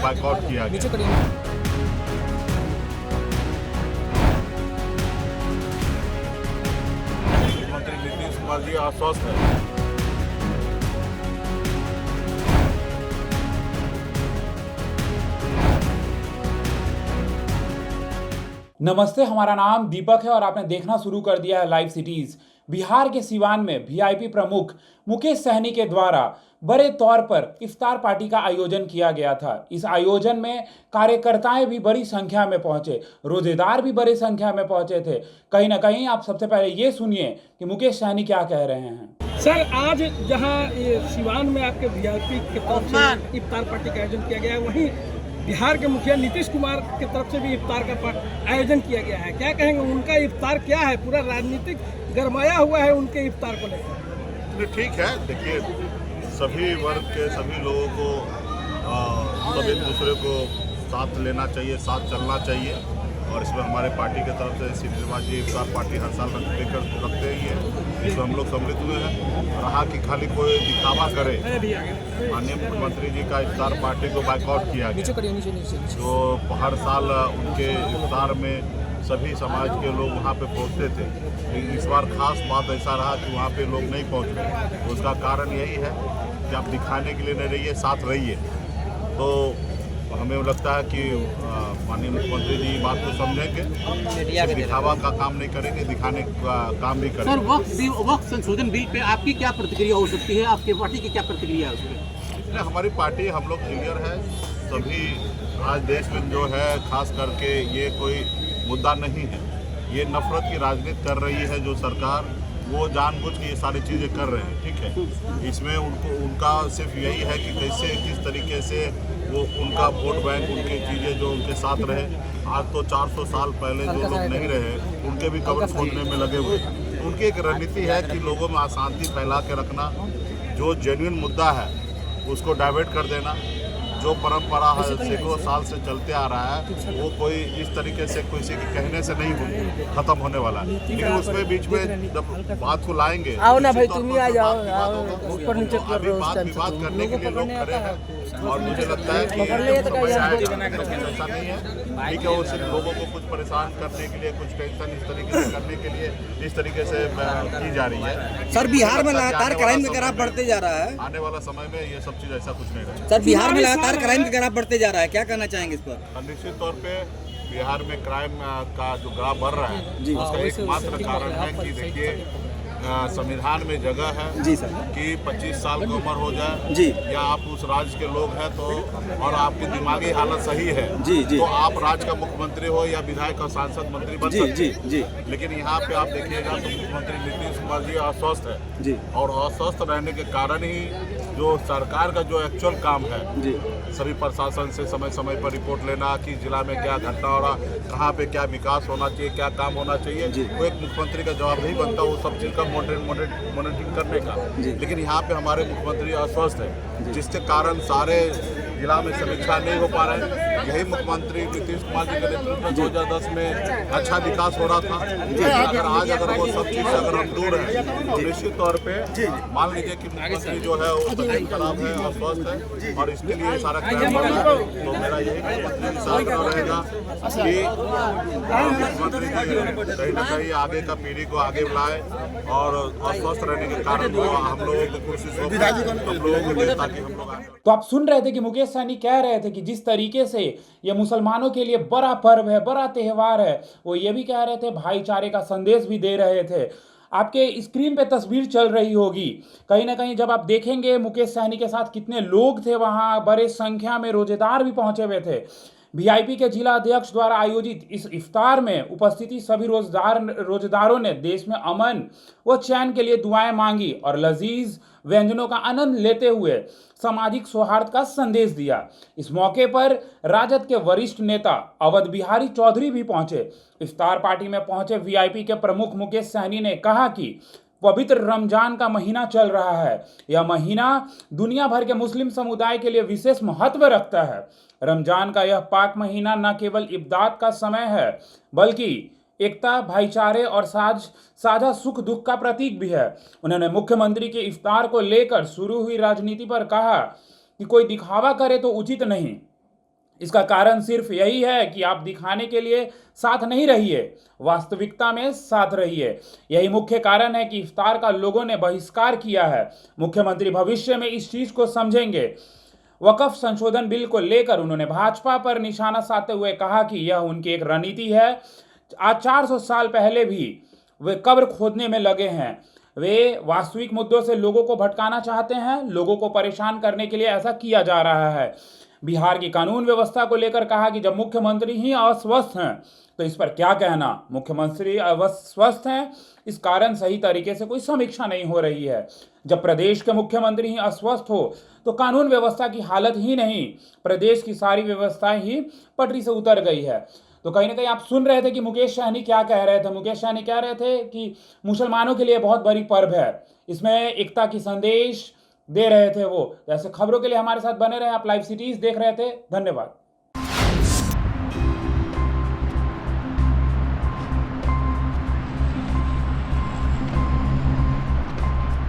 Boycott किया गया। मुख्यमंत्री नीतीश कुमार जी आश्वस्त है। नमस्ते, हमारा नाम दीपक है और आपने देखना शुरू कर दिया है लाइव सिटीज। बिहार के सिवान में वीआईपी प्रमुख मुकेश सहनी के द्वारा बड़े तौर पर इफ्तार पार्टी का आयोजन किया गया था। इस आयोजन में कार्यकर्ताएं भी बड़ी संख्या में पहुंचे, रोजेदार भी बड़ी संख्या में पहुंचे थे। कहीं ना कहीं आप सबसे पहले ये सुनिए कि मुकेश सहनी क्या कह रहे हैं। सर, आज जहां सिवान में आपके वीआईपी की तरफ से इफ्तार पार्टी का आयोजन किया गया है, वहीं बिहार के मुखिया नीतीश कुमार की तरफ से भी इफ्तार का आयोजन किया गया है। क्या कहेंगे, उनका इफ्तार क्या है? पूरा राजनीतिक गरमाया हुआ है उनके इफ्तार को लेकर। ठीक है, देखिए सभी वर्ग के सभी लोगों को सब एक दूसरे को साथ लेना चाहिए, साथ चलना चाहिए। और इसमें हमारे पार्टी की तरफ से सिंधीबाजी इफ्तार पार्टी हर साल रखते ही है। इसमें हम लोग सम्मिलित हुए हैं। रहा कि खाली कोई दिखावा करे, माननीय मुख्यमंत्री जी का इफ्तार पार्टी को बायकॉट किया गया। तो हर साल उनके इफ्तार में सभी समाज के लोग वहाँ पे पहुँचते थे, लेकिन इस बार खास बात ऐसा रहा कि वहाँ पे लोग नहीं पहुँच रहे। तो उसका कारण यही है कि आप दिखाने के लिए नहीं रहिए, साथ रहिए। तो हमें लगता है कि माननीय मुख्यमंत्री जी बात को समझेंगे, दिखावा का काम नहीं करेंगे, दिखाने का काम भी करेंगे। सर, वक्त संशोधन बिल पे आपकी क्या प्रतिक्रिया हो सकती है? आपके पार्टी की क्या प्रतिक्रिया है उसमें? इसलिए हमारी पार्टी, हम लोग क्लियर है। सभी आज देश में जो है, खास करके ये कोई मुद्दा नहीं है, ये नफरत की राजनीति कर रही है जो सरकार, वो जानबूझ के ये सारी चीज़ें कर रहे हैं। ठीक है, इसमें उनका सिर्फ यही है कि कैसे किस तरीके से वो उनका वोट बैंक, उनकी चीज़ें जो उनके साथ रहे। आज तो 400 साल पहले जो लोग नहीं रहे, उनके भी कब्र खोदने में लगे हुए। उनकी एक रणनीति है कि लोगों में अशांति फैला के रखना, जो जेन्युइन मुद्दा है उसको डाइवर्ट कर देना। जो परंपरा है सैकड़ों साल से चलते आ रहा है, वो कोई इस तरीके से किसी के कहने से नहीं खत्म होने वाला है। लेकिन उसमें बीच में जब बात को लाएंगे, आओ ना भाई, तुम ही आ जाओ। ऊपर नीचे अभी बात विवाद करने के लिए लोग खड़े हैं और मुझे लगता है कि ऐसा नहीं है। ठीक है, वो सिर्फ लोगों को कुछ परेशान करने के लिए, कुछ टेंशन इस तरीके से करने के लिए इस तरीके से की जा रही है। सर, बिहार में लगातार क्राइम का ग्राफ बढ़ते जा रहा है। आने वाला समय में ये सब चीज़ ऐसा कुछ नहीं रहेगा। सर, बिहार में लगातार क्राइम का ग्राफ बढ़ते जा रहा है, क्या कहना चाहेंगे इस पर? निश्चित तौर पे बिहार में क्राइम का जो ग्राफ बढ़ रहा है, उसका एकमात्र कारण है कि देखिए संविधान में जगह है जी सर कि 25 साल की उम्र हो जाए जी, या आप उस राज्य के लोग हैं तो, और आपकी दिमागी हालत सही है जी जी, तो आप राज्य का मुख्यमंत्री हो या विधायक और सांसद मंत्री बन सकते जी हैं। जी। लेकिन यहाँ पे आप देखिएगा तो मुख्यमंत्री नीतीश कुमार जी अस्वस्थ है जी, और अस्वस्थ रहने के कारण ही जो सरकार का जो एक्चुअल काम है जी, सभी प्रशासन से समय समय पर रिपोर्ट लेना कि जिला में क्या घटना हो रहा, कहाँ पे क्या विकास होना चाहिए, क्या काम होना चाहिए, वो एक मुख्यमंत्री का जवाब नहीं बनता वो सब चीज़ का मॉनिटरिंग करने का। लेकिन यहाँ पे हमारे मुख्यमंत्री अस्वस्थ है, जिसके कारण सारे जिला में समीक्षा नहीं हो पा रहे हैं। यही मुख्यमंत्री नीतीश कुमार जी के नेतृत्व में 2010 में अच्छा विकास हो रहा था। अगर आज वो सब चीज़ से अगर हम दूर हैं तो निश्चित तौर पे मान लीजिए कि मुख्यमंत्री जो है वो तबीयत खराब है, अस्वस्थ है और इसके लिए सारा क्राइम बढ़ रहा है। तो मेरा यही मुख्यमंत्री से आग्रह रहेगा कि मुख्यमंत्री जी कहीं ना कहीं आगे का पीढ़ी को आगे बुलाए और अस्वस्थ रहने के कारण हम लोगों को कोशिश हो हम लोगों को दे ताकि हम लोग आगे। तो आप सुन रहे थे कि मुकेश सहनी कह रहे थे कि जिस तरीके से ये मुसलमानों के लिए बड़ा पर्व है, बड़ा त्यौहार है, वो ये भी कह रहे थे, भाईचारे का संदेश भी दे रहे थे। आपके स्क्रीन पे तस्वीर चल रही होगी, कहीं ना कहीं जब आप देखेंगे मुकेश सहनी के साथ कितने लोग थे, वहाँ बड़े संख्या में रोजेदार भी पहुंचे हुए थे। वीआईपी के जिला अध्यक्ष द्वारा आयोजित इस इफ्तार में उपस्थिति सभी रोजेदारों ने देश में अमन व चैन के लिए दुआएं मांगी और लजीज व्यंजनों का आनंद लेते हुए सामाजिक सौहार्द का संदेश दिया। इस मौके पर राजद के वरिष्ठ नेता अवध बिहारी चौधरी भी पहुंचे। इफ्तार पार्टी में पहुंचे वीआईपी के प्रमुख मुकेश सहनी ने कहा कि पवित्र रमजान का महीना चल रहा है। यह महीना दुनिया भर के मुस्लिम समुदाय के लिए विशेष महत्व रखता है। रमजान का यह पाक महीना न केवल इबादत का समय है, बल्कि एकता, भाईचारे और साझा सुख दुख का प्रतीक भी है। उन्होंने मुख्यमंत्री के इफ्तार को लेकर शुरू हुई राजनीति पर कहा कि कोई दिखावा करे तो उचित नहीं। इसका कारण सिर्फ यही है कि आप दिखाने के लिए साथ नहीं रहिए, वास्तविकता में साथ रहिए। यही मुख्य कारण है कि इफ्तार का लोगों ने बहिष्कार किया है। मुख्यमंत्री भविष्य में इस चीज को समझेंगे। वक्फ संशोधन बिल को लेकर उन्होंने भाजपा पर निशाना साधते हुए कहा कि यह उनकी एक रणनीति है। आज 400 साल पहले भी वे कब्र खोदने में लगे हैं। वे वास्तविक मुद्दों से लोगों को भटकाना चाहते हैं, लोगों को परेशान करने के लिए ऐसा किया जा रहा है। बिहार की कानून व्यवस्था को लेकर कहा कि जब मुख्यमंत्री ही अस्वस्थ हैं तो इस पर क्या कहना। मुख्यमंत्री अस्वस्थ हैं, इस कारण सही तरीके से कोई समीक्षा नहीं हो रही है। जब प्रदेश के मुख्यमंत्री ही अस्वस्थ हो तो कानून व्यवस्था की हालत ही नहीं, प्रदेश की सारी व्यवस्थाएं ही पटरी से उतर गई है। तो कहीं ना कहीं आप सुन रहे थे कि मुकेश सहनी क्या कह रहे थे। मुकेश सहनी कह रहे थे कि मुसलमानों के लिए बहुत बड़ी पर्व है, इसमें एकता की संदेश दे रहे थे वो। ऐसे खबरों के लिए हमारे साथ बने रहे। आप लाइव सिटीज देख रहे थे। धन्यवाद।